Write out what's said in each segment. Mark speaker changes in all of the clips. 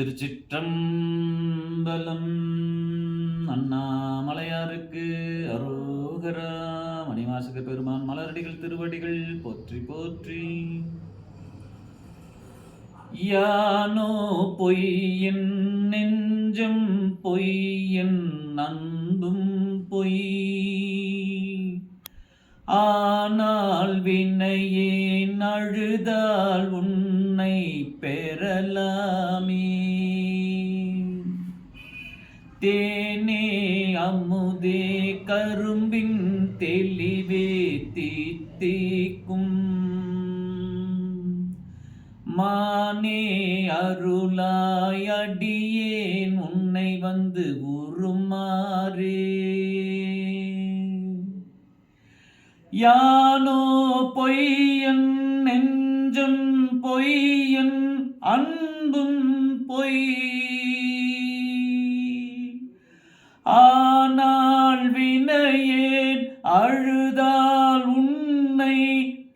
Speaker 1: திருச்சிற்றம்பலம். அண்ணாமலையாருக்கு அரோகரா. மணிவாசக பெருமான் மலரடிகள் திருவடிகள் போற்றி போற்றி. யானோ பொய்யின் நெஞ்சம் பொய்யின் அன்பும் பொய். ஆனால் வினையே அழுதால் உன்னை பெறலாமே. தேனே அமுதே கரும்பின் தெளிவே தீத்திக்கும். மானே அருளாய் அடியேன் உன்னை வந்து உருமாறே. யானோ பொய்யன் நெஞ்சம் பொய்யன் அன்பும் பொய். ஆனால் வினையேன் அழுதால் உன்னை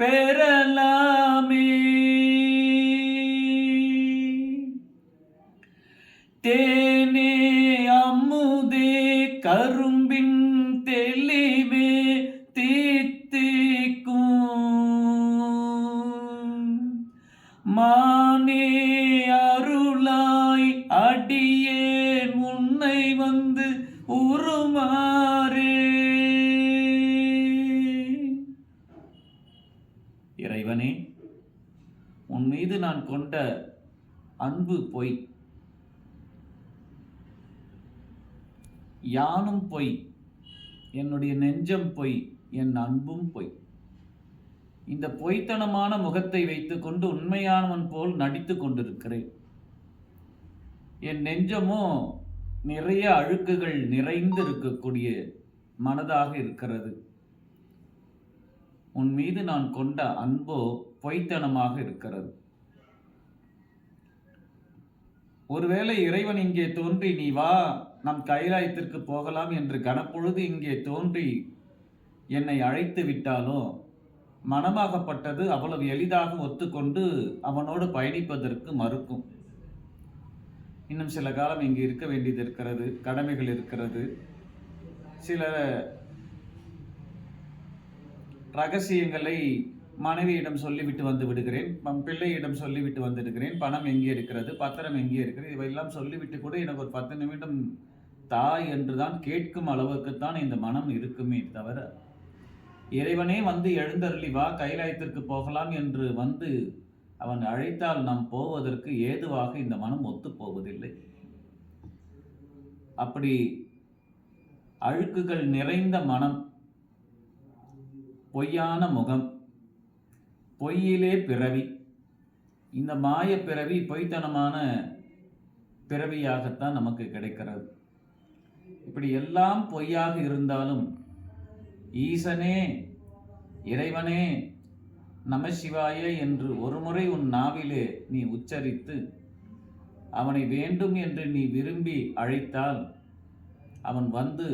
Speaker 1: பெறலாமே. தேனே அமுதே கரும்பின் தெளிவே தீத்திக்கும். மானே அருளாய் அடியேன் உன்னை வந்து உருமாறே. இறைவனே, உன் மீது நான் கொண்ட அன்பு பொய், யானும் பொய், என்னுடைய நெஞ்சம் பொய், என் அன்பும் பொய். இந்த பொய்த்தனமான முகத்தை வைத்துக்கொண்டு உண்மையானவன் போல் நடித்து கொண்டிருக்கிறேன். என் நெஞ்சமோ நிறைய அழுக்குகள் நிறைந்து இருக்கக்கூடிய மனதாக இருக்கிறது. உன் மீது நான் கொண்ட அன்போ பொய்த்தனமாக இருக்கிறது. ஒருவேளை இறைவன் இங்கே தோன்றி நீ வா நம் கைலாயத்திற்கு போகலாம் என்று கனப்பொழுது இங்கே தோன்றி என்னை அழைத்து விட்டாலோ, மனமாகப்பட்டது அவ்வளவு எளிதாக ஒத்துக்கொண்டு அவனோடு பயணிப்பதற்கு மறுக்கும். இன்னும் சில காலம் இங்கு இருக்க வேண்டியது இருக்கிறது, கடமைகள் இருக்கிறது, சில ரகசியங்களை மனைவியிடம் சொல்லிவிட்டு வந்து விடுகிறேன், பிள்ளையிடம் சொல்லிவிட்டு வந்துடுகிறேன், பணம் எங்கே இருக்கிறது, பத்திரம் எங்கே இருக்கிறது, இவையெல்லாம் சொல்லிவிட்டு கூட எனக்கு ஒரு 10 நிமிடம் தாய் என்றுதான் கேட்கும் அளவுக்குத்தான் இந்த மனம் இருக்குமே தவிர, இறைவனே வந்து எழுந்தருளி வா கைலாயத்திற்கு போகலாம் என்று வந்து அவன் அழைத்தால் நாம் போவதற்கு ஏதுவாக இந்த மனம் ஒத்து போவதில்லை. அப்படி அழுக்குகள் நிறைந்த மனம், பொய்யான முகம், பொய்யிலே பிறவி, இந்த மாய பிறவி பொய்த்தனமான பிறவியாகத்தான் நமக்கு கிடைக்கிறது. இப்படி எல்லாம் பொய்யாக இருந்தாலும் ஈசனே, இறைவனே, நமசிவாய என்று ஒருமுறை உன் நாவிலே நீ உச்சரித்து அவனை வேண்டும் என்று நீ விரும்பி அழைத்தால் அவன் வந்து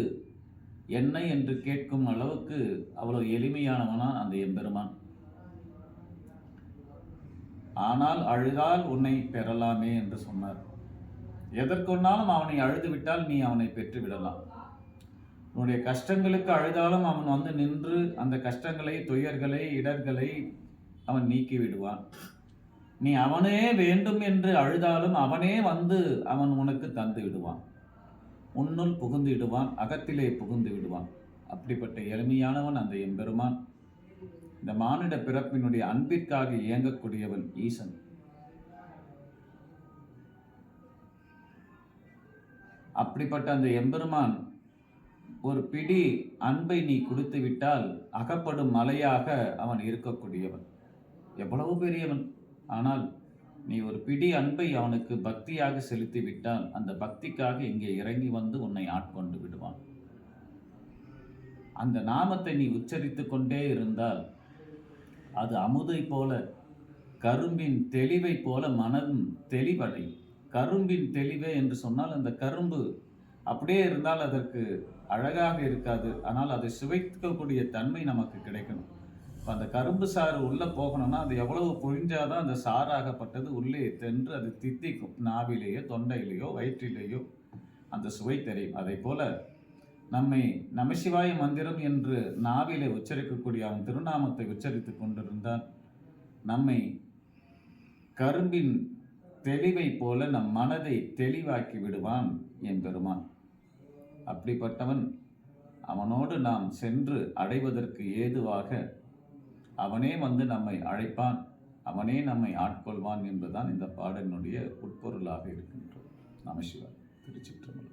Speaker 1: என்ன என்று கேட்கும் அளவுக்கு அவ்வளவு எளிமையானவனான் அந்த எம்பெருமான். ஆனால் அழுதால் உன்னை பெறலாமே என்று சொன்னார். எதற்கொன்னாலும் அவனை அழுது விட்டால் நீ அவனை பெற்று விடலாம். உன்னுடைய கஷ்டங்களுக்கு அழுதாலும் அவன் வந்து நின்று அந்த கஷ்டங்களை, துயர்களை, இடர்களை அவன் நீக்கி விடுவான். நீ அவனே வேண்டும் என்று அழுதாலும் அவனே வந்து அவன் உனக்கு தந்து விடுவான். உன்னுள் புகுந்து விடுவான், அகத்திலே புகுந்து விடுவான். அப்படிப்பட்ட எளிமையானவன் அந்த எம்பெருமான். இந்த மானிட பிறப்பினுடைய அன்பிற்காக இயங்கக்கூடியவன் ஈசன். அப்படிப்பட்ட அந்த எம்பெருமான் ஒரு பிடி அன்பை நீ கொடுத்து விட்டால் அகப்படும் மலையாக அவன் இருக்கக்கூடியவன். எவ்வளவு பெரியவன்! ஆனால் நீ ஒரு பிடி அன்பை அவனுக்கு பக்தியாக செலுத்தி விட்டால் அந்த பக்திக்காக இங்கே இறங்கி வந்து உன்னை ஆட்கொண்டு விடுவான். அந்த நாமத்தை நீ உச்சரித்து கொண்டே இருந்தால் அது அமுதை போல, கரும்பின் தெளிவை போல மனதும் தெளிவடையும். கரும்பின் தெளிவே என்று சொன்னால் அந்த கரும்பு அப்படியே இருந்தால் அதற்கு அழகாக இருக்காது. ஆனால் அதை சுவைக்கக்கூடிய தன்மை நமக்கு கிடைக்கணும். அந்த கரும்பு சாறு உள்ளே போகணும்னா அது எவ்வளவு புழிஞ்சாதான் அந்த சாறாகப்பட்டது உள்ளே தென்று அது தித்திக்கும். நாவிலேயோ தொண்டையிலேயோ வயிற்றிலேயோ அந்த சுவை தெரியும். அதை போல நம்மை நமசிவாய மந்திரம் என்று நாவிலே உச்சரிக்கக்கூடிய அவன் திருநாமத்தை உச்சரித்து கொண்டிருந்தால் நம்மை கரும்பின் தெளிவை போல நம் மனதை தெளிவாக்கி விடுவான் எம்பெருமான். அப்படிப்பட்டவன் அவனோடு நாம் சென்று அடைவதற்கு ஏதுவாக அவனே வந்து நம்மை அழைப்பான், அவனே நம்மை ஆட்கொள்வான் என்பதுதான் இந்த பாடலினுடைய உட்பொருளாக இருக்கின்றது. நமசிவாய். திருச்சிற்றம்பலம்.